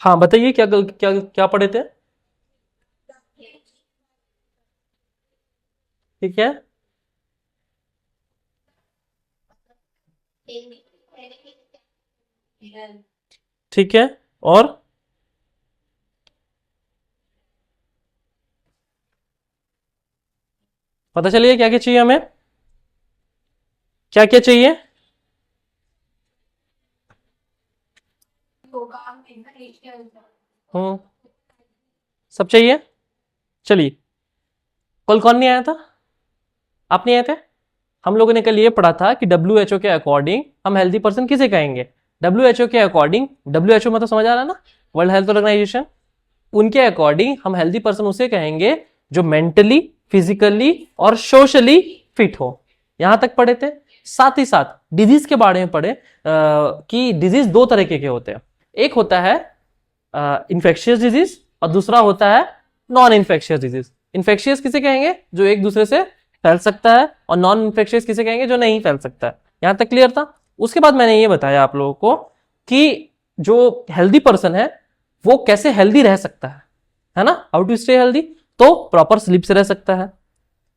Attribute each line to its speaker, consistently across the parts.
Speaker 1: हाँ बताइए, क्या क्या क्या पढ़े थे? ठीक है। ठीक है। और पता चलिए क्या क्या चाहिए हमें, क्या क्या चाहिए? हम्म। सब चाहिए। चलिए, कल कौन नहीं आया था? आप नहीं आए थे? हम लोगों ने कल ये पढ़ा था कि WHO के अकॉर्डिंग हम हेल्दी पर्सन किसे कहेंगे। WHO के अकॉर्डिंग, WHO मतलब समझ आ रहा है ना, वर्ल्ड हेल्थ ऑर्गेनाइजेशन, उनके अकॉर्डिंग हम हेल्दी पर्सन उसे कहेंगे जो मेंटली, फिजिकली और सोशली फिट हो। यहां तक पढ़े थे। साथ ही साथ डिजीज के बारे में पढ़े कि डिजीज दो तरह के होते हैं। एक होता है इन्फेक्शियस डिजीज और दूसरा होता है नॉन इन्फेक्शियस डिजीज। इन्फेक्शियस किसे कहेंगे? जो एक दूसरे से फैल सकता है, और नॉन इन्फेक्शियस किसे कहेंगे? जो नहीं फैल सकता है। यहां तक क्लियर था? उसके बाद मैंने ये बताया आप लोगों को कि जो हेल्दी पर्सन है वो कैसे हेल्दी रह सकता है ना, हाउ टू स्टे हेल्दी। तो प्रॉपर स्लीप से रह सकता है,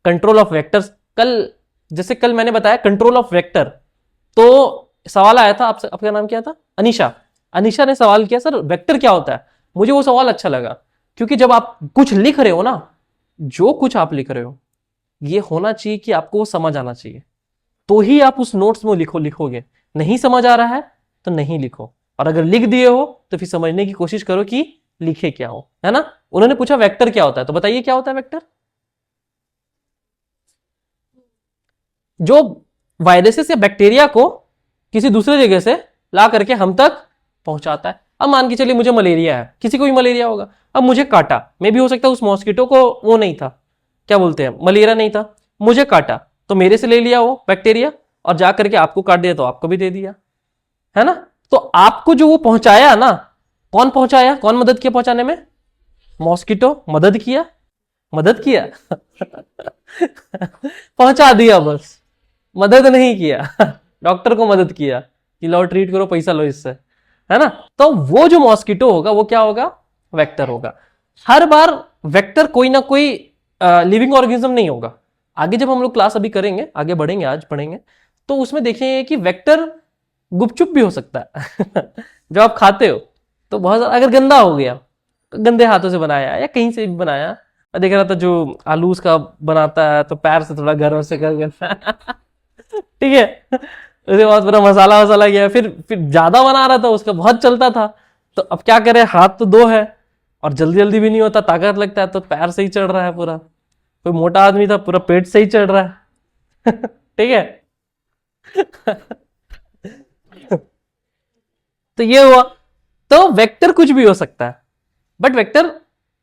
Speaker 1: कंट्रोल ऑफ वेक्टर्स। कल जैसे कल मैंने बताया कंट्रोल ऑफ वेक्टर, तो सवाल आया था आपसे, आपका नाम क्या था? अनीशा। अनीशा ने सवाल किया सर वेक्टर क्या होता है। मुझे वो सवाल अच्छा लगा, क्योंकि जब आप कुछ लिख रहे हो ना, जो कुछ आप लिख रहे हो ये होना चाहिए कि आपको वो समझ आना चाहिए, तो ही आप उस नोट्स में लिखोगे। नहीं समझ आ रहा है तो नहीं लिखो, और अगर लिख दिए हो तो फिर समझने की कोशिश करो कि लिखे क्या हो, है ना। उन्होंने पूछा वेक्टर क्या होता है, तो बताइए क्या होता है वेक्टर। जो वायरसेस या बैक्टीरिया को किसी दूसरे जगह से ला करके हम तक पहुंचाता है। अब मान के चलिए मुझे मलेरिया है, किसी को भी मलेरिया होगा, अब मुझे काटा, मे भी हो सकता है उस मॉस्किटो को वो नहीं था, क्या बोलते हैं, मलेरिया नहीं था, मुझे काटा, तो मेरे से ले लिया वो बैक्टीरिया और जा करके आपको काट दिया तो आपको भी दे दिया, है ना। तो आपको जो वो पहुंचाया ना, कौन पहुंचाया, कौन मदद किया पहुंचाने में? मॉस्किटो मदद किया, मदद किया पहुंचा दिया बस, मदद नहीं किया डॉक्टर को मदद किया कि लो ट्रीट करो, पैसा लो इससे, है ना। तो वो जो मॉस्किटो होगा वो क्या होगा? वेक्टर होगा। हर बार वेक्टर कोई ना कोई लिविंग ऑर्गेनिज्म नहीं होगा। आगे जब हम लोग क्लास अभी करेंगे, आगे बढ़ेंगे, आज पढ़ेंगे, तो उसमें देखेंगे कि वेक्टर गुपचुप भी हो सकता है जो आप खाते हो, तो बहुत अगर गंदा हो गया, तो गंदे हाथों से बनाया या कहीं से भी बनाया, मैं देख रहा था जो आलू उसका बनाता है तो पैर से थोड़ा गर्म से कर ठीक है। उसके बाद पूरा मसाला वसाला गया, फिर ज्यादा बना रहा था, उसका बहुत चलता था, तो अब क्या करे, हाथ तो दो है और जल्दी जल्दी भी नहीं होता, ताकत लगता है, तो पैर से ही चढ़ रहा है पूरा। कोई मोटा आदमी था, पूरा पेट से ही चढ़ रहा है ठीक है तो ये हुआ। तो वेक्टर कुछ भी हो सकता है, बट वेक्टर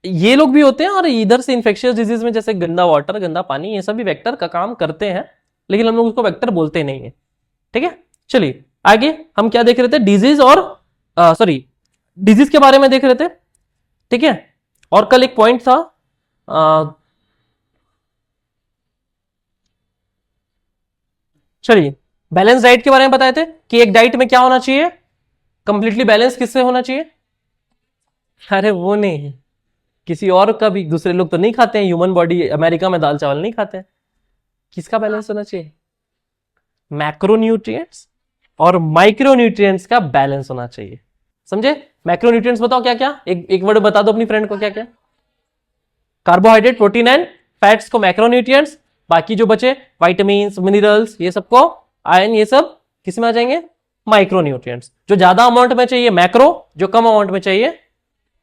Speaker 1: ये लोग भी होते हैं, और इधर से इंफेक्शियस डिजीज में जैसे गंदा वाटर, गंदा पानी, ये सब भी वेक्टर का काम करते हैं, लेकिन हम लोग उसको वेक्टर बोलते नहीं है। ठीक है, चलिए आगे हम क्या देख रहे थे, डिजीज और सॉरी, डिजीज के बारे में देख रहे थे। ठीक है, और कल एक पॉइंट था, चलिए बैलेंस डाइट के बारे में बताए थे कि एक डाइट में क्या होना चाहिए, कंप्लीटली बैलेंस किससे होना चाहिए। अरे वो नहीं है, किसी और का भी, दूसरे लोग तो नहीं खाते हैं, ह्यूमन बॉडी अमेरिका में दाल चावल नहीं खाते हैं, किसका बैलेंस होना चाहिए? मैक्रोन्यूट्रिएंट्स और माइक्रोन्यूट्रिएंट्स का बैलेंस होना चाहिए, समझे। मैक्रोन्यूट्रिएंट्स बताओ क्या क्या, एक वर्ड बता दो अपनी फ्रेंड को, क्या क्या? कार्बोहाइड्रेट, प्रोटीन एंड फैट्स को मैक्रोन्यूट्रिएंट्स, बाकी जो बचे विटामिन्स, मिनरल्स, ये सबको, आयन, ये सब किस में आ जाएंगे? माइक्रोन्यूट्रिएंट्स। जो ज्यादा अमाउंट में चाहिए मैक्रो, जो कम अमाउंट में चाहिए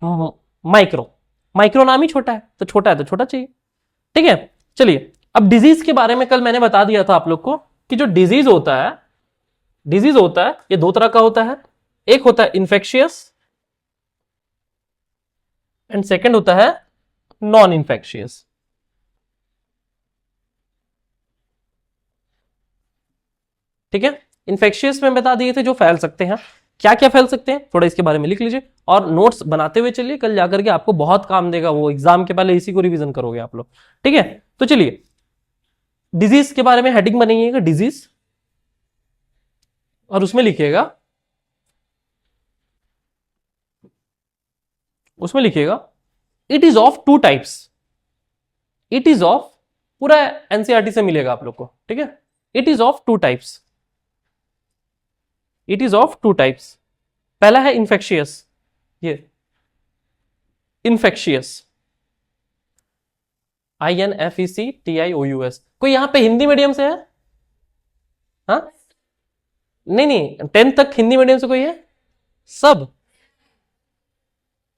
Speaker 1: माइक्रो। माइक्रो नाम ही छोटा है तो छोटा चाहिए। ठीक है, चलिए अब डिजीज के बारे में कल मैंने बता दिया था आप लोग को कि जो डिजीज होता है, डिजीज होता है ये दो तरह का होता है। एक होता है इन्फेक्शियस एंड सेकंड होता है नॉन इन्फेक्शियस। ठीक है, इन्फेक्शियस में बता दिए थे जो फैल सकते हैं, क्या क्या फैल सकते हैं थोड़ा इसके बारे में लिख लीजिए, और नोट्स बनाते हुए चलिए, कल जाकर के आपको बहुत काम देगा, वो एग्जाम के पहले इसी को रिवीजन करोगे आप लोग। ठीक है, तो चलिए डिजीज के बारे में हेडिंग बनाइएगा, डिजीज, और उसमें लिखिएगा उसमें लिखिएगा it is of two types. It is of, पूरा एनसीईआरटी से मिलेगा आप लोग को, ठीक है। It is of two types. It is of two types. पहला है इन्फेक्शियस, ये इन्फेक्शियस, INFECTIOUS। कोई यहां पे हिंदी मीडियम से है? हाँ, नहीं नहीं, 10th तक हिंदी मीडियम से कोई है? सब?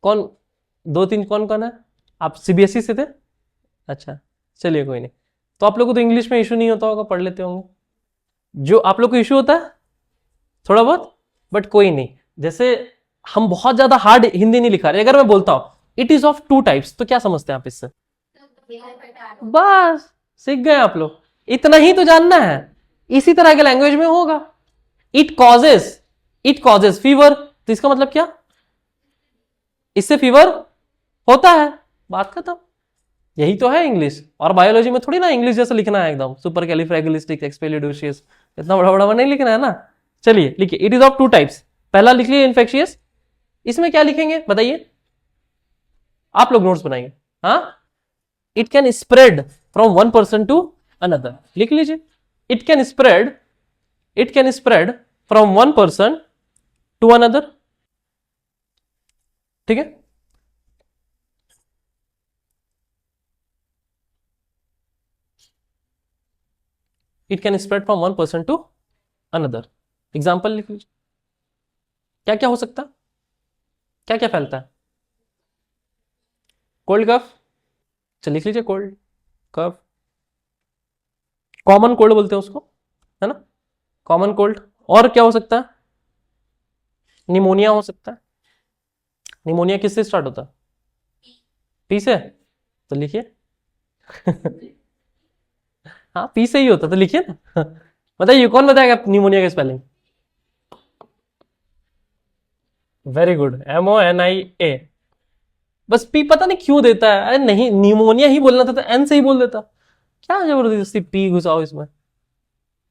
Speaker 1: कौन? दो तीन कौन कौन है? आप सीबीएसई से थे? अच्छा, चलिए कोई नहीं। तो आप लोगों को तो इंग्लिश में इशू नहीं होता होगा, पढ़ लेते होंगे। जो आप लोग को इशू होता है थोड़ा बहुत, बट कोई नहीं। जैसे हम बहुत ज्यादा हार्ड हिंदी नहीं लिखा रहे। अगर मैं बोलता हूं it is of two types, तो क्या समझते हैं आप इससे? बस सीख गए आप लोग, इतना ही तो जानना है। इसी तरह के लैंग्वेज में होगा। इट कॉजेज फीवर, तो इसका मतलब क्या? इससे फीवर होता है, बात खत्म। यही तो है इंग्लिश। और बायोलॉजी में थोड़ी ना इंग्लिश जैसा लिखना है एकदम सुपर कैलिफ्रैगिलिस्टिक एक्सपेलिडोशियस, इतना बड़ा बड़ा नहीं लिखना है ना। चलिए लिखिए, it is of two types. पहला लिख लिया इन्फेक्शियस। इसमें क्या लिखेंगे बताइए, आप लोग नोट्स बनाएंगे। हाँ, it can spread from one person to another, लिख लीजिए। It can spread from one person to another, ठीक है। It can spread from one person to another. Example लिख लीजिए, क्या क्या हो सकता है, क्या क्या फैलता है? कोल्ड कफ, चल लिख लीजिए, कोल्ड कफ, कॉमन कोल्ड बोलते हैं उसको, है ना, कॉमन कोल्ड। और क्या हो सकता है? निमोनिया हो सकता है। निमोनिया किससे स्टार्ट होता है? पी से, तो लिखिए। हाँ, पी से ही होता, तो लिखिए ना। बताइए कौन बताएगा निमोनिया का स्पेलिंग? Very good, MONIA। बस पी पता नहीं क्यों देता है। अरे नहीं, निमोनिया ही बोलना था तो एन से ही बोल देता। क्या जबरदस्ती पी घुसाओ इसमें,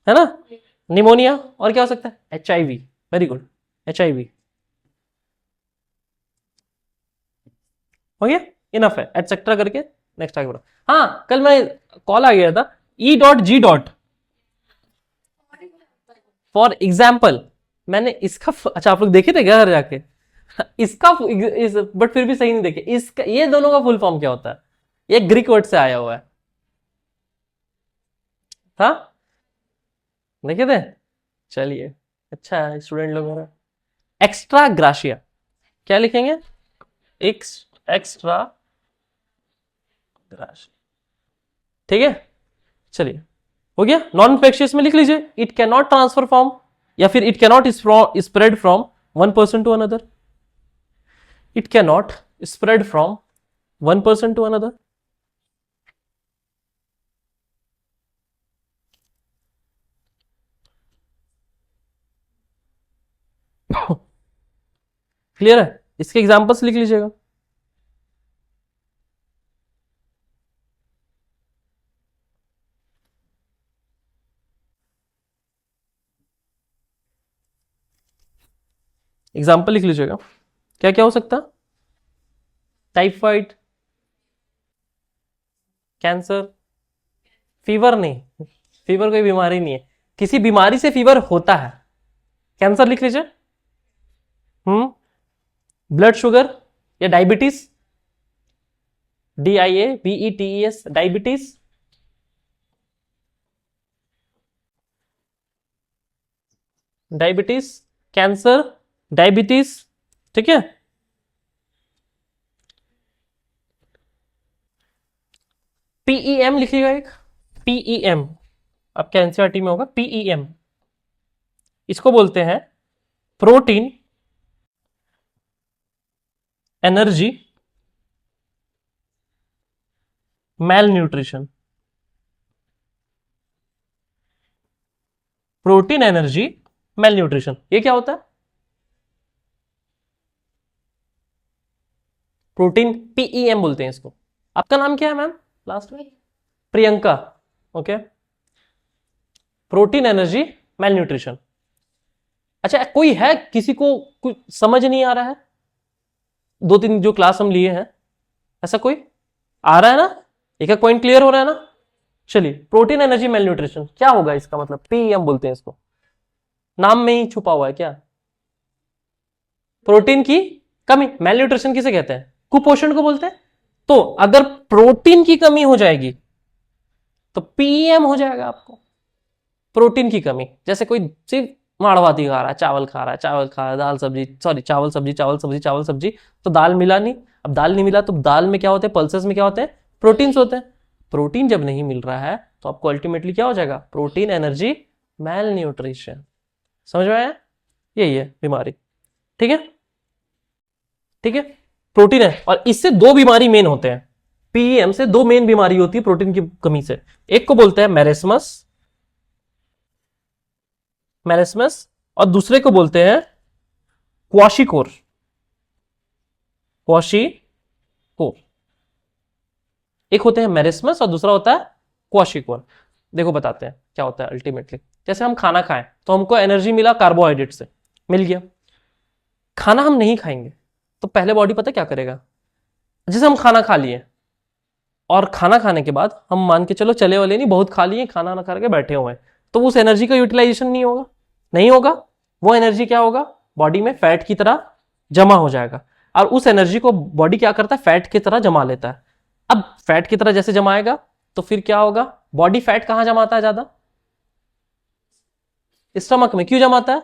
Speaker 1: है ना। निमोनिया, और क्या हो सकता है? HIV। वेरी गुड, HIV हो गया, इनफ है, एटसेट्रा करके नेक्स्ट आगे बढ़ो। हाँ, कल मैं कॉल आ गया था, E.G. For example. मैंने इसका अच्छा आप लोग देखे थे घर जाके? इसका बट फिर भी सही नहीं देखे। इसका, ये दोनों का फुल फॉर्म क्या होता है? ये ग्रीक वर्ड से आया हुआ है, था, देखे थे? चलिए, अच्छा है स्टूडेंट लोग। एक्स्ट्रा ग्राशिया, क्या लिखेंगे? एक्स्ट्रा ग्राशिया, ठीक है। चलिए, हो गया। नॉन इन्फेक्शियस में लिख लीजिए, it can not transfer from, या फिर it can not spread from one person to another. It can not spread from one person to another. Clear है? इसके एग्जांपल्स लिख लीजिएगा। एग्जाम्पल लिख लीजिएगा, क्या क्या हो सकता है? टाइफाइड, कैंसर, फीवर नहीं, फीवर कोई बीमारी नहीं है, किसी बीमारी से फीवर होता है। कैंसर लिख लीजिए। ब्लड शुगर या diabetes, DIABETES, diabetes. Diabetes, cancer, diabetes, ठीक है। PEM लिखिएगा एक, PEM आपके एनसीईआरटी में होगा। PEM, इसको बोलते हैं प्रोटीन एनर्जी मैल न्यूट्रिशन। प्रोटीन एनर्जी मैल न्यूट्रिशन, ये क्या होता है? प्रोटीन, PEM बोलते हैं इसको। आपका नाम क्या है मैम लास्ट में? प्रियंका, ओके। प्रोटीन एनर्जी मैल न्यूट्रिशन। अच्छा, कोई है किसी को कुछ समझ नहीं आ रहा है? दो तीन जो क्लास हम लिए हैं, ऐसा कोई आ रहा है ना? एक एक पॉइंट क्लियर हो रहा है ना? चलिए, प्रोटीन एनर्जी मेल न्यूट्रिशन क्या होगा इसका मतलब? पीएम बोलते हैं इसको, नाम में ही छुपा हुआ है क्या? प्रोटीन की कमी। मेल न्यूट्रिशन किसे कहते हैं? कुपोषण को बोलते हैं। तो अगर प्रोटीन की कमी हो जाएगी तो पीएम हो जाएगा आपको। प्रोटीन की कमी, जैसे कोई सिर्फ माड़ भाती खा रहा है, चावल खा रहा है, चावल खा रहा है, दाल सब्जी, सॉरी चावल सब्जी, चावल सब्जी, चावल सब्जी, तो दाल मिला नहीं। अब दाल नहीं मिला तो दाल में क्या होते हैं? पल्सेस में क्या होते हैं? प्रोटीन्स होते हैं। प्रोटीन जब नहीं मिल रहा है तो आपको अल्टीमेटली क्या हो जाएगा? Protein energy mail nutrition. समझ में आया? यही है बीमारी। ठीक है, ठीक है। प्रोटीन है, और इससे दो बीमारी मेन होते हैं। पीएम से दो मेन बीमारी होती है प्रोटीन की कमी से। एक को बोलते हैं मेरेस्मस, मेरेस्मस, और दूसरे को बोलते हैं क्वाशिकोर, क्वाशिकोर। एक होते हैं मेरेस्मस और दूसरा होता है क्वाशिकोर। देखो बताते हैं क्या होता है अल्टीमेटली। जैसे हम खाना खाएं तो हमको एनर्जी मिला कार्बोहाइड्रेट से, मिल गया। खाना हम नहीं खाएंगे तो पहले बॉडी पता क्या करेगा? जैसे हम खाना खा लिए और खाना खाने के बाद हम मान के चलो चले वाले नहीं, बहुत खा लिए, खाना ना खा के बैठे हुए हैं, तो उस एनर्जी का यूटिलाइजेशन नहीं होगा, नहीं होगा। वो एनर्जी क्या होगा? बॉडी में फैट की तरह जमा हो जाएगा, और उस एनर्जी को बॉडी क्या करता है? फैट की तरह जमा लेता है। अब फैट की तरह जैसे जमाएगा तो फिर क्या होगा? बॉडी फैट कहां जमाता है ज्यादा? स्टमक में। क्यों जमाता है?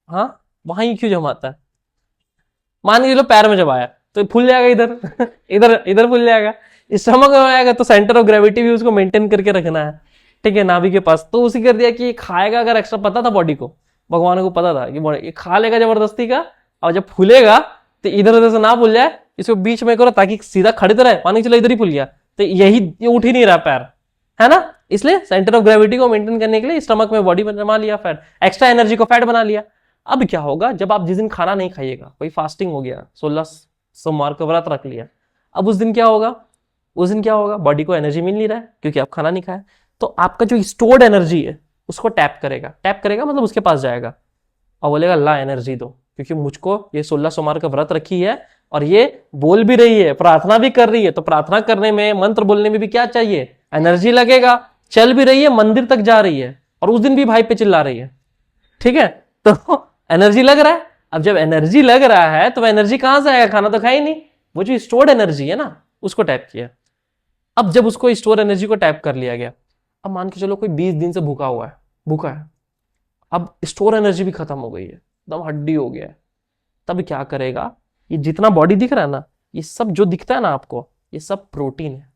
Speaker 1: हाँ, वहां ही क्यों जमाता है? मान के चलो पैर में जमाया तो फूल जाएगा इधर इधर इधर फूल जाएगा। स्टमक में आएगा तो सेंटर ऑफ ग्रेविटी भी उसको मेंटेन करके रखना है, ठीक है, नाभि के पास। तो उसी कर दिया कि खाएगा, अगर एक्स्ट्रा पता था बॉडी को, भगवान को पता था कि ये खा लेगा जबरदस्ती का, और जब फूलेगा तो इधर उधर से ना फूल जाए, इसको बीच में करो ताकि सीधा खड़े तो रहे। मान के चलो इधर ही फूल गया तो यही ये उठ ही नहीं रहा पैर, है ना? इसलिए सेंटर ऑफ ग्रेविटी को मेंटेन करने के लिए स्टमक में बॉडी में जमा लिया फैट, एक्स्ट्रा एनर्जी को फैट बना लिया। अब क्या होगा? जब आप जिस दिन खाना नहीं खाइएगा, कोई फास्टिंग हो गया, 16 सोमवार का व्रत रख लिया, अब उस दिन क्या होगा? उस दिन क्या होगा? बॉडी को एनर्जी मिल नहीं रहा है क्योंकि आप खाना नहीं खाया, तो आपका जो स्टोर्ड एनर्जी है उसको टैप करेगा। टैप करेगा मतलब उसके पास जाएगा और बोलेगा ला एनर्जी दो, क्योंकि मुझको ये 16 सोमवार का व्रत रखी है और ये बोल भी रही है, प्रार्थना भी कर रही है, तो प्रार्थना करने में, मंत्र बोलने में भी क्या चाहिए? एनर्जी लगेगा। चल भी रही है, मंदिर तक जा रही है, और उस दिन भी भाई पे चिल्ला रही है, ठीक है, तो एनर्जी लग रहा है। अब जब एनर्जी लग रहा है तो एनर्जी कहां से आएगा? खाना तो खाई नहीं, वो जो स्टोर्ड एनर्जी है ना उसको टैप किया। अब जब उसको स्टोर एनर्जी को टैप कर लिया गया, अब मान के चलो कोई 20 दिन से भूखा हुआ है, भूखा है, अब स्टोर एनर्जी भी खत्म हो गई है, एकदम हड्डी हो गया है, तब क्या करेगा? ये जितना बॉडी दिख रहा है ना, ये सब जो दिखता है ना आपको, ये सब प्रोटीन है।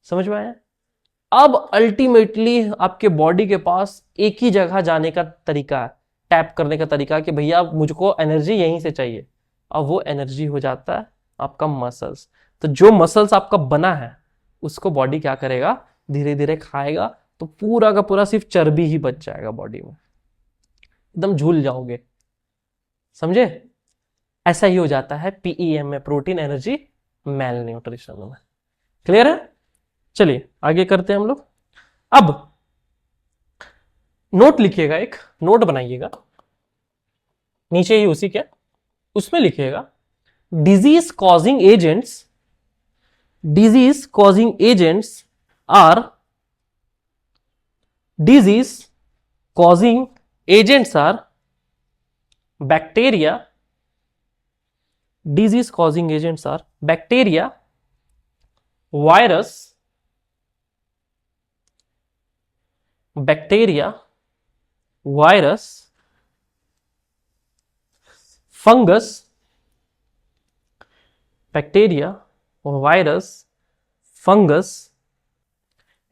Speaker 1: समझ में आया? अब अल्टीमेटली आपके बॉडी के पास एक ही जगह जाने का तरीका है, टैप करने का तरीका, कि भैया मुझको एनर्जी यहीं से चाहिए। अब वो एनर्जी हो जाता है आपका मसल्स। तो जो मसल्स आपका बना है उसको बॉडी क्या करेगा? धीरे धीरे खाएगा, तो पूरा का पूरा सिर्फ चर्बी ही बच जाएगा बॉडी में, एकदम झूल जाओगे। समझे? ऐसा ही हो जाता है पीईएम में, प्रोटीन एनर्जी मेल न्यूट्रिशन में। क्लियर है? चलिए आगे करते हैं हम लोग। अब नोट लिखिएगा, एक नोट बनाइएगा नीचे ही उसी के, उसमें लिखिएगा disease causing agents, disease causing agents are, disease causing agents are bacteria, disease causing agents are bacteria, virus, bacteria, virus, fungus, bacteria, virus, fungus,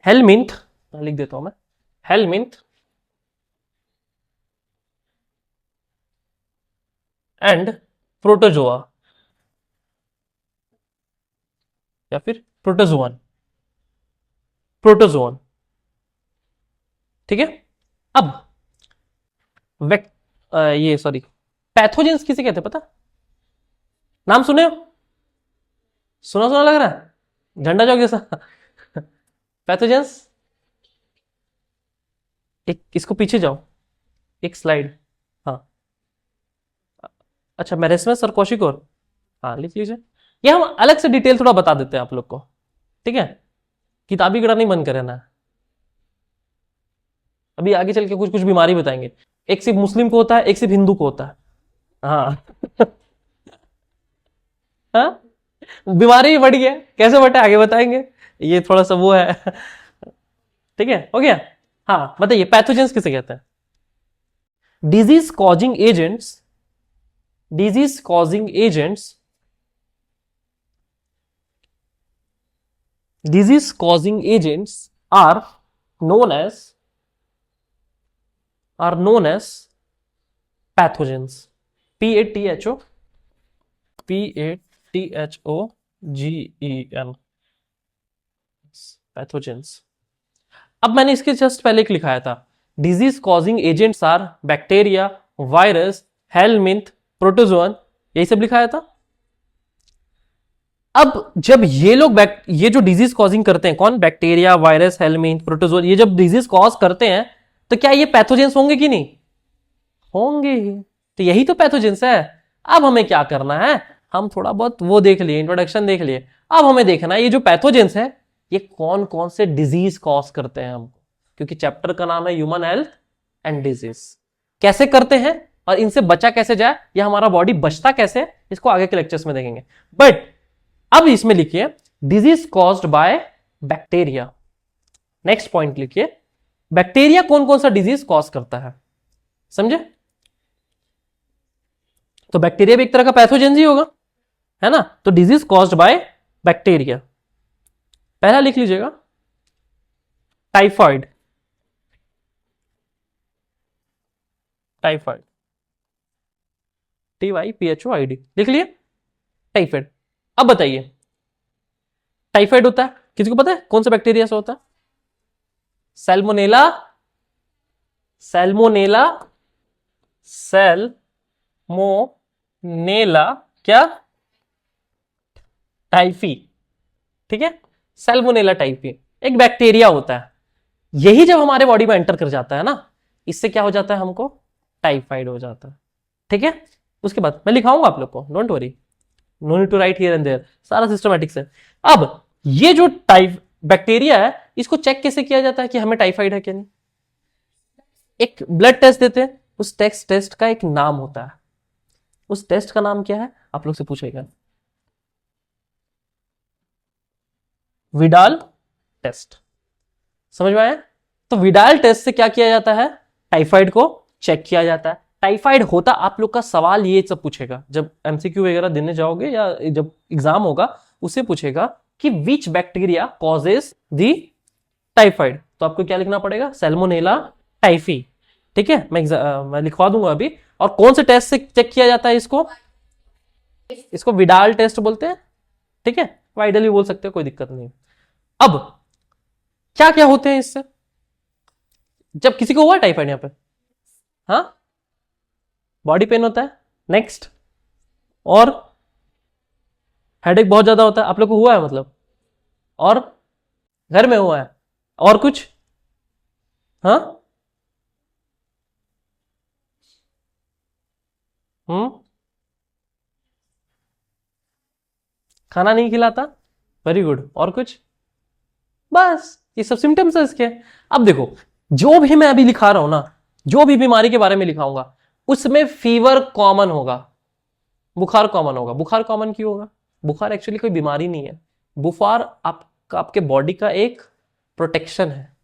Speaker 1: helminth, लिख देता हूं मैं, helminth एंड प्रोटोजोआ, या फिर प्रोटोजोअन, प्रोटोजोअन। ठीक है? अब ये सॉरी, पैथोजेंस किसे कहते हैं पता? नाम सुने हो? सुना सुना लग रहा है, झंडा चौक जैसा पैथोजेंस। एक इसको पीछे जाओ, एक स्लाइड, हाँ, अच्छा, मेरेस्मस और कौशिकोर, हाँ लिख लीजिए। ये हम अलग से डिटेल थोड़ा बता देते हैं आप लोग को, ठीक है, किताबी गड़ा नहीं बंद करे ना। अभी आगे चल के कुछ कुछ बीमारी बताएंगे, एक सिर्फ मुस्लिम को होता है, एक सिर्फ हिंदू को होता है। हाँ हाँ, बीमारी भी बढ़ गया, कैसे बढ़े आगे बताएंगे, ये थोड़ा सा वो है। ठीक है, हो गया। हाँ बताइए, पैथोजेंस किसे कहते हैं? Disease causing agents, disease causing agents, disease causing agents are known as pathogens. P-A-T-H-O, P-A-T-H-O-G-E-N, pathogens. अब मैंने इसके जस्ट पहले एक लिखाया था, disease causing agents are bacteria, virus, helminth, protozoan, यही सब लिखाया था। अब जब ये लोग ये जो डिजीज कॉजिंग करते हैं, कौन? बैक्टीरिया, वायरस, हेलमिंथ, प्रोटोजोन, ये जब डिजीज कॉज करते हैं तो क्या ये पैथोजेंस होंगे कि नहीं? होंगे ही। तो यही तो पैथोजेंस है। अब हमें क्या करना है, हम थोड़ा बहुत वो देख लिए, इंट्रोडक्शन देख लिए, अब हमें देखना है ये जो पैथोजेंस है ये कौन कौन से डिजीज कॉज करते हैं हमको, क्योंकि चैप्टर का नाम है ह्यूमन हेल्थ एंड डिजीज। कैसे करते हैं और इनसे बचा कैसे जाए, या हमारा बॉडी बचता कैसे, इसको आगे के लेक्चर्स में देखेंगे। बट अब इसमें लिखिए disease caused by bacteria. Next point लिखिए, बैक्टीरिया कौन कौन सा डिजीज कॉज करता है, समझे? तो बैक्टीरिया भी एक तरह का पैथोजेन ही होगा, है ना? तो डिजीज कॉज्ड बाय बैक्टीरिया, पहला लिख लीजिएगा टाइफाइड, टाइफाइड, TYPHOID लिख लिए, टाइफाइड। अब बताइए, टाइफाइड होता है, किसी को पता है कौन सा बैक्टीरिया से होता है? सैल्मोनेला, सैल्मोनेला, सैल्मोनेला, क्या? टाइफी, ठीक है, सैल्मोनेला टाइफी एक बैक्टीरिया होता है। यही जब हमारे बॉडी में एंटर कर जाता है ना, इससे क्या हो जाता है, हमको टाइफाइड हो जाता है, ठीक है। उसके बाद मैं लिखाऊंगा आप लोग को, don't worry, no need to write here and there, सारा सिस्टमैटिक से। अब ये जो टाइफ बैक्टीरिया है, इसको चेक कैसे किया जाता है कि हमें टाइफाइड है क्या नहीं? एक ब्लड टेस्ट देते हैं, उस टेस्ट का एक नाम होता है, उस टेस्ट का नाम क्या है आप लोग से पूछेगा, विडाल टेस्ट। समझ में आया? तो विडाल टेस्ट से क्या किया जाता है, टाइफाइड को चेक किया जाता है। टाइफाइड होता, आप लोग का सवाल ये सब पूछेगा जब एमसीक्यू वगैरह देने जाओगे या जब एग्जाम होगा, उसे पूछेगा कि विच बैक्टीरिया कॉजेज दी टाइफाइड, तो आपको क्या लिखना पड़ेगा, सैल्मोनेला टाइफी, ठीक है। मैं लिखवा दूंगा अभी। और कौन से टेस्ट से चेक किया जाता है इसको? इसको विडाल टेस्ट बोलते हैं, ठीक है, वाइडल भी बोल सकते हो, कोई दिक्कत नहीं। अब क्या क्या होते हैं इससे, जब किसी को हुआ टाइफाइड यहां पे, हाँ, बॉडी पेन होता है, नेक्स्ट, और हेडेक बहुत ज्यादा होता है, आप लोग को हुआ है मतलब, और घर में हुआ है, और कुछ, हाँ, खाना नहीं खिलाता, वेरी गुड, और कुछ? बस ये सब सिम्टम्स है इसके। अब देखो, जो भी मैं अभी लिखा रहा हूं ना, जो भी बीमारी के बारे में लिखाऊंगा, उसमें फीवर कॉमन होगा, बुखार कॉमन होगा। बुखार कॉमन क्यों होगा? बुखार एक्चुअली कोई बीमारी नहीं है, बुखार आपके बॉडी का एक प्रोटेक्शन है।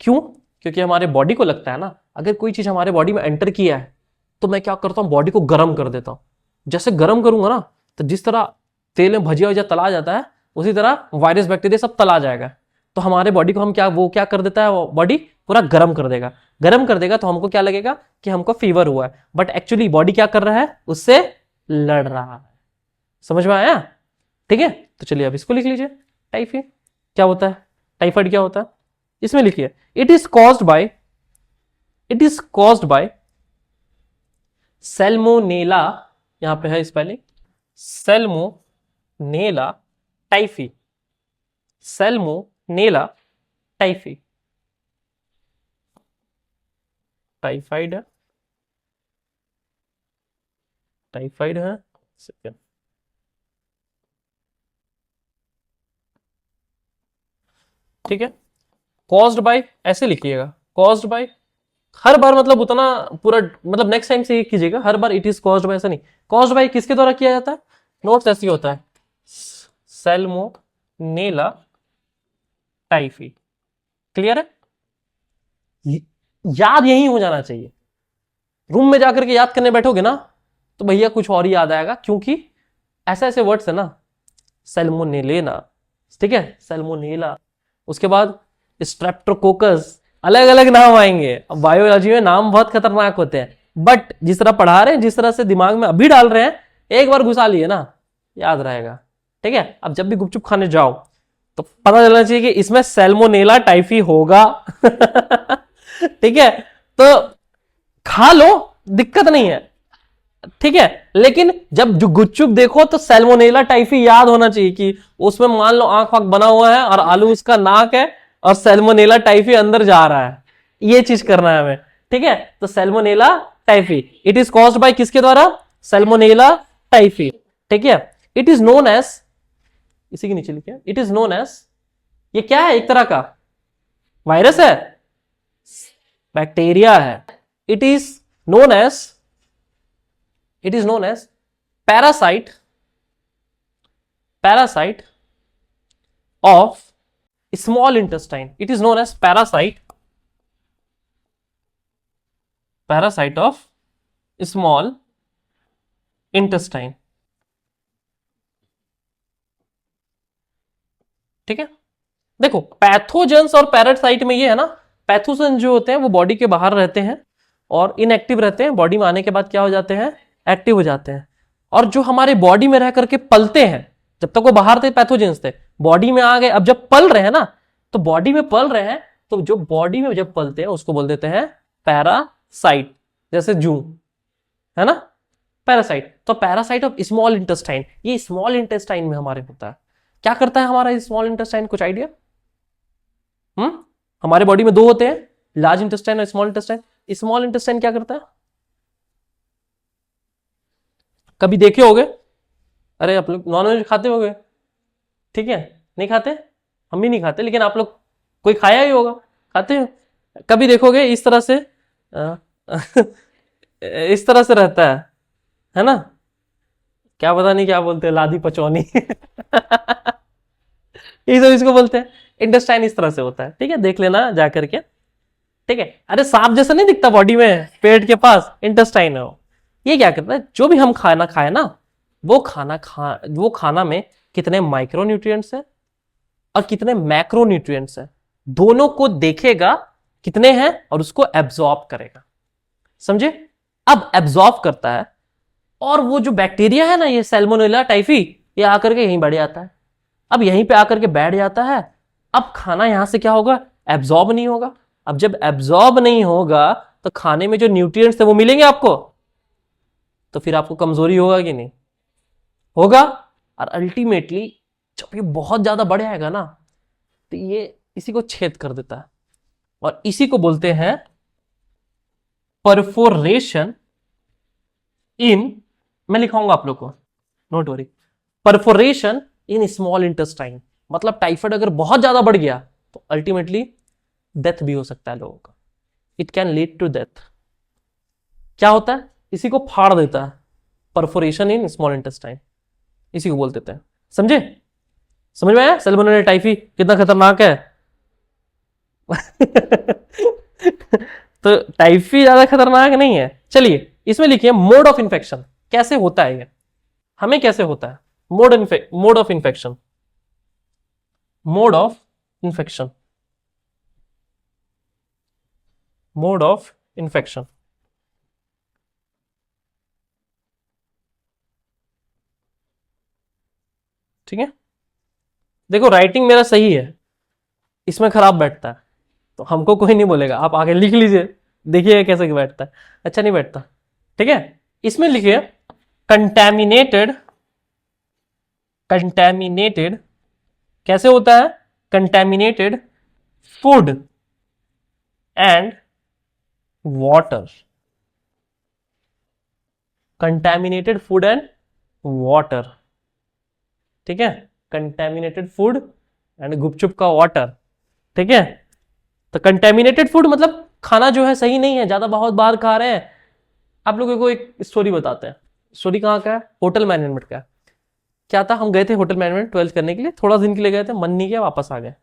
Speaker 1: क्यों? क्योंकि हमारे बॉडी को लगता है ना, अगर कोई चीज हमारे बॉडी में एंटर किया है तो मैं क्या करता हूं, बॉडी को गर्म कर देता हूं। जैसे गर्म करूंगा ना, तो जिस तरह तेल में भजिया वजिया तला जाता है, उसी तरह वायरस बैक्टीरिया सब तला जाएगा। तो हमारे बॉडी को हम क्या कर देता है, बॉडी पूरा गर्म कर देगा। गर्म कर देगा तो हमको क्या लगेगा कि हमको फीवर हुआ है, बट एक्चुअली बॉडी क्या कर रहा है, उससे लड़ रहा है। समझ में आया? ठीक है, तो चलिए अब इसको लिख लीजिए, टाइफाइड क्या होता है, टाइफाइड क्या होता है, इसमें लिखिए, it is caused by Salmonella, यहां पे है spelling, Salmonella typhi, Salmonella typhi, typhoid है, टाइफाइड है, सेकेंड। ठीक है, कॉज्ड बाय ऐसे लिखिएगा, कॉज्ड बाय हर बार मतलब उतना पूरा मतलब नेक्स्ट टाइम से ये कीजिएगा, हर बार इट इज कॉज्ड बाय ऐसा नहीं। कॉज्ड बाय किसके द्वारा किया जाता है, नोट्स ऐसे होता है, सैल्मोनेला टाइफी। क्लियर है, याद यही हो जाना चाहिए। रूम में जाकर के याद करने बैठोगे ना तो भैया कुछ और ही याद आएगा, क्योंकि ऐसे ऐसे वर्ड्स है ना, सैल्मोनेलेना, ठीक है, सैल्मोनेला, उसके बाद स्ट्रेप्टोकोकस, अलग अलग नाम आएंगे। अब बायोलॉजी में नाम बहुत खतरनाक होते हैं, बट जिस तरह पढ़ा रहे हैं, जिस तरह से दिमाग में अभी डाल रहे हैं, एक बार घुसा लिए ना याद रहेगा। ठीक है, अब जब भी गुपचुप खाने जाओ तो पता चलना चाहिए कि इसमें सैल्मोनेला टाइफी होगा। ठीक है, तो खा लो, दिक्कत नहीं है, ठीक है, लेकिन जब जो गुपचुप देखो तो सैल्मोनेला टाइफी याद होना चाहिए कि उसमें मान लो आंख वाँख बना हुआ है और आलू उसका नाक है और सैल्मोनेला टाइफी अंदर जा रहा है, ये चीज करना है हमें। ठीक है, तो Salmonella typhi it is caused by किसके द्वारा, सैल्मोनेला टाइफी। ठीक है, इट इज नोन एज, इसी के नीचे लिखे, इट इज नोन एज, ये क्या है, एक तरह का वायरस है, बैक्टीरिया है। It is known as, it is known as parasite of small intestine. It is known as parasite of small intestine. ठीक है, देखो पैथोजेंस और पैरासाइट में ये है ना, पैथोजन जो होते हैं वो बॉडी के बाहर रहते हैं और इनएक्टिव रहते हैं, बॉडी में आने के बाद क्या हो जाते हैं, एक्टिव हो जाते हैं। और जो हमारे बॉडी में रह करके पलते हैं, जब तक वो बाहर थे पैथोजेंस थे, बॉडी में आ गए, अब जब पल रहे हैं ना, तो बॉडी में पल रहे हैं, तो जो बॉडी में जब पलते हैं उसको बोल देते हैं पैरासाइट, जैसे जू है ना, पैरासाइट। तो पैरासाइट ऑफ स्मॉल इंटेस्टाइन, ये स्मॉल इंटेस्टाइन में हमारे होता है। क्या करता है हमारा स्मॉल इंटेस्टाइन, कुछ आइडिया? हमारे बॉडी में दो होते हैं, लार्ज इंटेस्टाइन और स्मॉल इंटेस्टाइन। स्मॉल इंटेस्टाइन क्या करता है, कभी देखे होगे, अरे आप लोग नॉनवेज खाते होगे, ठीक है, नहीं खाते, हम भी नहीं खाते, लेकिन आप लोग कोई खाया ही होगा, खाते हो, कभी देखोगे इस तरह से इस तरह से रहता है ना, क्या पता नहीं क्या बोलते हैं, लादी पचौनी ये सब इसको बोलते हैं। इंटेस्टाइन इस तरह से होता है, ठीक है, देख लेना जा करके। ठीक है, अरे सांप जैसा नहीं दिखता बॉडी में, पेट के पास इंटेस्टाइन है वो। ये क्या करता है, जो भी हम खाना खाए ना, वो खाना में कितने माइक्रोन्यूट्रिएंट्स है और कितने मैक्रोन्यूट्रिएंट्स है, दोनों को देखेगा कितने हैं और उसको एब्जॉर्ब करेगा। समझे, अब एब्जॉर्ब करता है और वो जो बैक्टीरिया है ना, ये सैल्मोनेला टाइफी, ये आकर के यहीं बैठ जाता है। अब यहीं पे आकर के बैठ जाता है, अब खाना यहां से क्या होगा, एब्जॉर्ब नहीं होगा। अब जब एब्जॉर्ब नहीं होगा तो खाने में जो न्यूट्रिएंट्स थे वो मिलेंगे आपको, तो फिर आपको कमजोरी होगा कि नहीं होगा। और अल्टीमेटली जब ये बहुत ज्यादा बढ़ जाएगा ना, तो ये इसी को छेद कर देता है और इसी को बोलते हैं परफोरेशन इन, मैं लिखाऊंगा आप लोग को, note worry, perforation in small intestine. मतलब टाइफाइड अगर बहुत ज्यादा बढ़ गया तो अल्टीमेटली डेथ भी हो सकता है लोगों का, it can lead to death. क्या होता है, इसी को फाड़ देता है, परफोरेशन इन स्मॉल इंटेस्टाइन, इसी को बोल देते हैं। समझे, समझ में आया सैल्मोनेला टाइफी कितना खतरनाक है? तो टाइफी ज्यादा खतरनाक नहीं है। चलिए इसमें लिखिए मोड ऑफ इन्फेक्शन, कैसे होता है ये, हमें कैसे होता है, mode of infection, mode of infection, mode of infection. ठीक है, देखो राइटिंग मेरा सही है, इसमें खराब बैठता है तो हमको कोई नहीं बोलेगा, आप आगे लिख लीजिए, देखिए कैसे बैठता है, अच्छा नहीं बैठता। ठीक है, इसमें लिखिए कंटैमिनेटेड, कंटैमिनेटेड कैसे होता है, contaminated food and water, contaminated food and water, ठीक है, कंटैमिनेटेड फूड एंड गुपचुप का वाटर, ठीक है। तो कंटैमिनेटेड फूड मतलब खाना जो है सही नहीं है, ज्यादा बहुत बाहर खा रहे हैं। आप लोगों को एक स्टोरी बताते हैं। स्टोरी कहाँ का है? होटल मैनेजमेंट का। क्या था, हम गए थे होटल मैनेजमेंट 12th करने के लिए, थोड़ा दिन के लिए गए थे, मन नहीं किया, वापस आ गए।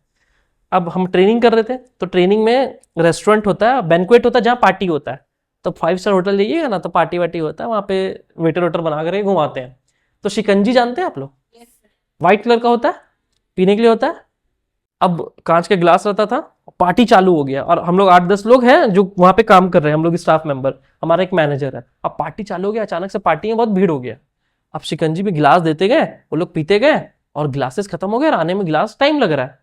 Speaker 1: अब हम ट्रेनिंग कर रहे थे, तो ट्रेनिंग में रेस्टोरेंट होता है, बैंक्वेट होता है जहाँ पार्टी होता है। तो 5 स्टार होटल जाइएगा ना, तो पार्टी वार्टी होता है वहाँ पे, वेटर वेटर बना कर घुमाते हैं। तो शिकंजी जानते हैं आप लोग? व्हाइट कलर का होता है, पीने के लिए होता है। अब कांच के ग्लास रहता था, पार्टी चालू हो गया, और हम लोग 8-10 लोग हैं जो वहां पे काम कर रहे हैं, हम लोग स्टाफ मेंबर, हमारा एक मैनेजर है। अब पार्टी चालू हो गया, अचानक से पार्टी में बहुत भीड़ हो गया। अब शिकंजी में गिलास देते गए, वो लोग पीते गए, और गिलासेस खत्म हो गए, और आने में गिलास टाइम लग रहा है।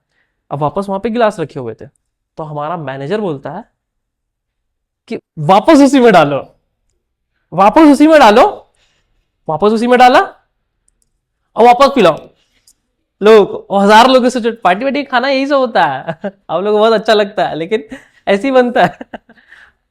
Speaker 1: अब वापस वहां पे गिलास रखे हुए थे, तो हमारा मैनेजर बोलता है कि वापस उसी में डालो, वापस उसी में डालो। वापस उसी में डाला, और वापस पिलाओ। लोग 1000 लोगों से पार्टी वार्टी खाना यही सब होता है आप लोग को बहुत अच्छा लगता है, लेकिन ऐसे ही बनता है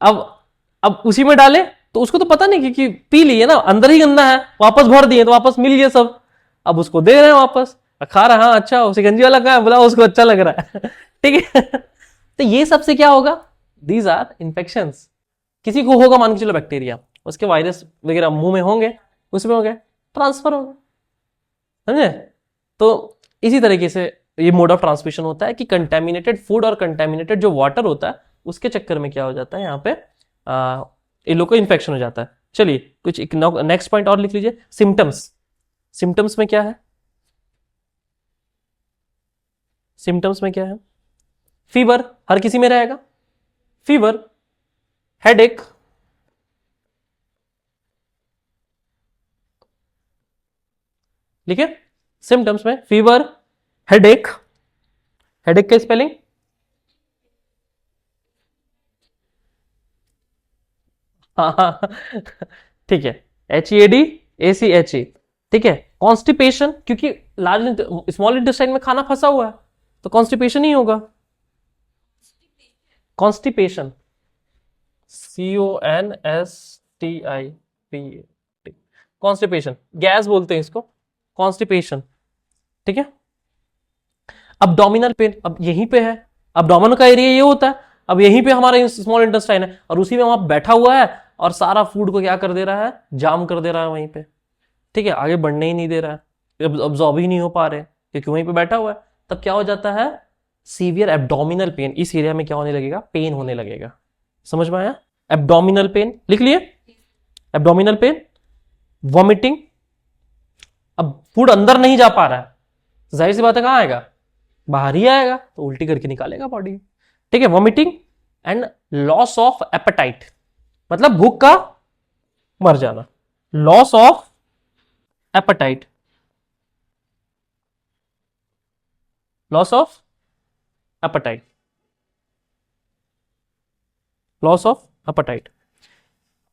Speaker 1: अब अब उसी में डाले, तो उसको तो पता नहीं कि पी लिए ना, अंदर ही गंदा है, वापस भर दिए तो वापस मिल गया सब। अब उसको दे रहे हैं वापस, खा रहा, हाँ अच्छा सिकंजी वाला कहाँ है, बोला उसको अच्छा लग रहा है ठीक है तो ये सबसे क्या होगा? These are infection. किसी को होगा, मान के चलो बैक्टीरिया, उसके वायरस वगैरह मुंह में होंगे, उसमें हो गए, ट्रांसफर होगा, समझे? तो इसी तरीके से ये मोड ऑफ ट्रांसमिशन होता है कि कंटेमिनेटेड फूड और कंटेमिनेटेड जो वाटर होता है, उसके चक्कर में क्या हो जाता है, यहाँ पे इन लोग को इन्फेक्शन हो जाता है। चलिए कुछ नेक्स्ट पॉइंट और लिख लीजिए, सिम्टम्स। सिम्टम्स में क्या है? सिम्टम्स में क्या है? फीवर, हर किसी में रहेगा, फीवर, हेडेक, ठीक है। सिम्टम्स में फीवर, हेडेक, हेडेक का स्पेलिंग हाँ ठीक है, HEADACHE, ठीक है। कॉन्स्टिपेशन, क्योंकि लार्ज स्मॉल इंटेस्टाइन में खाना फंसा हुआ है, तो कॉन्स्टिपेशन ही होगा। कॉन्स्टिपेशन, CONSTIPAT, कॉन्स्टिपेशन, गैस बोलते हैं इसको, कॉन्स्टिपेशन, ठीक है। अब्डोमिनल पेन, अब यहीं पे है, अब्डोमिनल का एरिया ये होता है, अब यहीं पे हमारा स्मॉल इंटेस्टाइन है, और उसी में वहां बैठा हुआ है, और सारा फूड को क्या कर दे रहा है, जाम कर दे रहा है वहीं पे, ठीक है, आगे बढ़ने ही नहीं दे रहा है, अब्जॉर्ब ही नहीं हो पा रहे, क्योंकि वहीं पे बैठा हुआ है। तब क्या हो जाता है, सीवियर एब्डोमिनल पेन, इस एरिया में क्या होने लगेगा, पेन होने लगेगा। समझ में आया? एब्डोमिनल पेन लिख लिए, एब्डोमिनल पेन, वॉमिटिंग, अब फूड अंदर नहीं जा पा रहा है, जाहिर सी बात है कहां आएगा, बाहर ही आएगा, तो उल्टी करके निकालेगा बॉडी, ठीक है। Vomiting and loss of appetite, मतलब भूख का मर जाना, loss of appetite, loss of appetite, loss of appetite.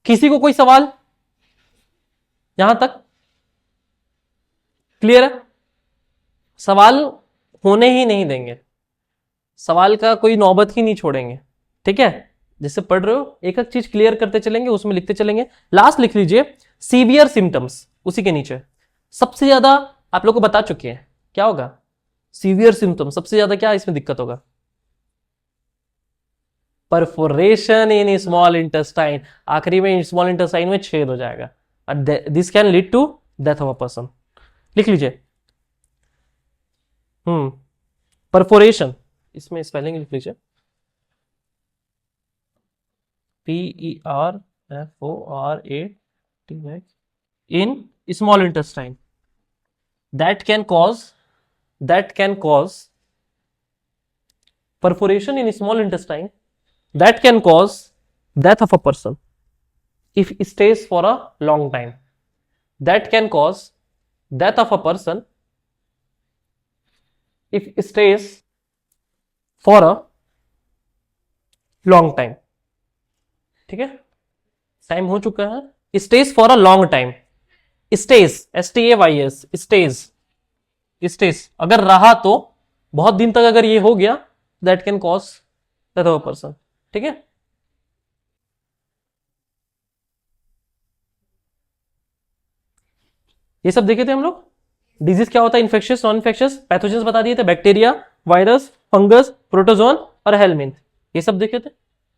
Speaker 1: किसी को कोई सवाल यहां तक क्लियर है? सवाल होने ही नहीं देंगे, सवाल का कोई नौबत ही नहीं छोड़ेंगे, ठीक है। जैसे पढ़ रहे हो एक एक चीज क्लियर करते चलेंगे, उसमें लिखते चलेंगे। लास्ट लिख लीजिए सीवियर सिम्टम्स, उसी के नीचे सबसे ज्यादा आप लोग को बता चुके हैं क्या होगा, सीवियर सिम्टम्स सबसे ज्यादा क्या इसमें दिक्कत होगा, परफोरेशन इन स्मॉल इंटेस्टाइन, आखिरी में स्मॉल इंटेस्टाइन में छेद हो जाएगा, this can lead to death of a person. लिख लीजिए, परफोरेशन, इसमें स्पेलिंग लिख लीजिए, PERFORAT, in small intestine, that can cause perforation in small intestine, that can cause death of a person if it stays for a long time, that can cause death of a person if it stays for a long time, ठीक है। Time हो चुका है, stage for a long time, stage STAYS, stage, stage अगर रहा तो बहुत दिन तक अगर ये हो गया, that can cause death of a person, ठीक है। ये सब देखे थे हम लोग। डिजीज क्या होता है, इन्फेक्शियस, नॉन इन्फेक्शियस, पैथोजेंस बता दिए थे, बैक्टीरिया, वायरस, फंगस, प्रोटोजोन और हेलमिंथ, ये सब देखे थे।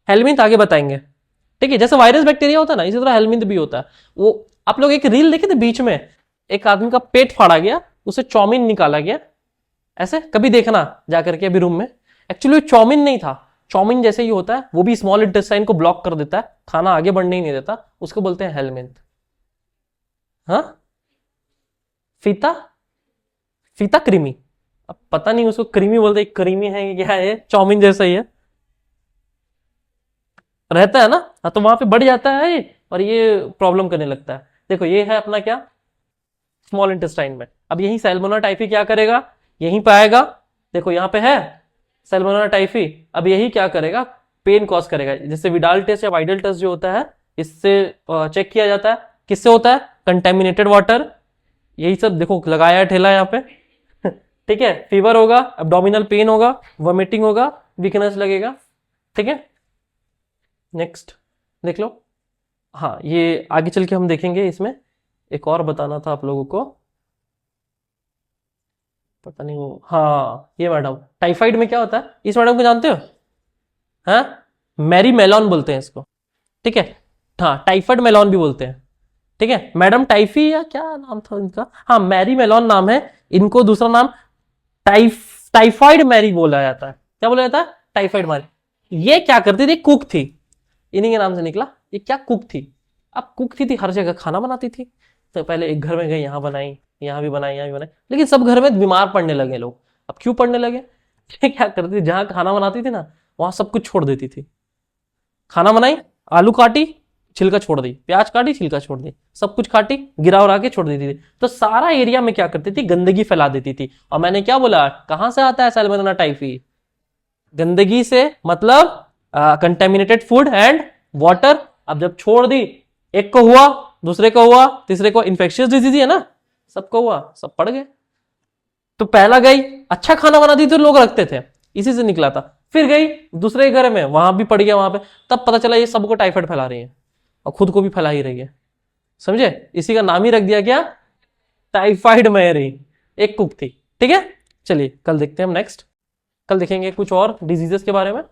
Speaker 1: हेलमिंथ आगे बताएंगे, ठीक है। जैसे वायरस बैक्टीरिया होता है ना, इसी तरह हेलमिंथ भी होता है। वो आप लोग एक रील देखे थे, बीच में एक आदमी का पेट फाड़ा गया, उसे चाउमीन निकाला गया, ऐसे कभी देखना जाकर के अभी रूम में। एक्चुअली चाउमीन नहीं था, चाउमीन जैसे ही होता है, वो भी स्मॉल इंटेस्टाइन को ब्लॉक कर देता है, खाना आगे बढ़ने ही नहीं देता, उसको बोलते हैं हेलमिंथ। हाँ, फीता, फीता कृमि, अब पता नहीं उसको कृमि बोलते, कृमि है कि क्या है, चाउमीन जैसा ही है, रहता है ना। हाँ, तो वहां पे बढ़ जाता है और ये प्रॉब्लम करने लगता है। देखो ये है अपना क्या, स्मॉल इंटेस्टाइन में। अब यही सैल्मोनेला टाइफी क्या करेगा, यहीं पे आएगा, देखो यहाँ पे है सैल्मोनेला टाइफी। अब यही क्या करेगा, पेन कॉज करेगा। जैसे विडाल टेस्ट या वाइडल टेस्ट जो होता है, इससे चेक किया जाता है, किससे होता है, कंटेमिनेटेड वाटर, यही सब देखो लगाया ठेला यहाँ पे ठीक है। फीवर होगा, एब्डोमिनल पेन होगा, वॉमिटिंग होगा, वीकनेस लगेगा, ठीक है। नेक्स्ट देख लो। हाँ, ये आगे चल के हम देखेंगे। इसमें एक और बताना था आप लोगों को, पता नहीं वो, हाँ ये मैडम, टाइफाइड में क्या होता है, इस मैडम को जानते हो, हाँ, मैरी मेलॉन बोलते हैं इसको, ठीक है। हाँ, टाइफाइड मेलॉन भी बोलते हैं, ठीक है। मैडम टाइफी या क्या नाम था इनका, हाँ मैरी मेलॉन नाम है, इनको दूसरा नाम टाइफाइड मैरी बोला जाता है। क्या बोला जाता है, टाइफाइड मैरी। ये क्या करती थी, कुक थी, इन्हीं के नाम से निकला। ये क्या कुक थी, अब कुक थी हर जगह खाना बनाती थी। तो पहले एक घर में गई, यहाँ बनाई, यहाँ भी बनाई, यहाँ भी बनाई, लेकिन सब घर में बीमार पड़ने लगे लोग। अब क्यों पड़ने लगे, ये क्या करती थी, जहां खाना बनाती थी ना, वहां सब कुछ छोड़ देती थी। खाना बनाई, आलू काटी, छिलका छोड़ दी, प्याज काटी, छिलका छोड़ दी, सब कुछ काटी, गिरा उरा के छोड़ देती थी। तो सारा एरिया में क्या करती थी, गंदगी फैला देती थी। और मैंने क्या बोला, कहां से आता है सैल्मोनेला टाइफी, गंदगी से, मतलब कंटेमिनेटेड फूड एंड वाटर। अब जब छोड़ दी, एक को हुआ, दूसरे को हुआ, तीसरे को, इन्फेक्शियस डिजीज है ना, सबको हुआ, सब पड़ गए। तो पहला गई, अच्छा खाना बनाती थी तो लोग रखते थे, इसी से निकला था। फिर गई दूसरे घर में, वहां भी पड़ गया वहां पे, तब पता चला ये सबको टाइफाइड फैला रही है और खुद को भी फैला ही रही है, समझे। इसी का नाम ही रख दिया क्या, टाइफाइड मैरी, एक कुक थी, ठीक है। चलिए कल देखते हैं हम नेक्स्ट, कल देखेंगे कुछ और डिजीजेस के बारे में।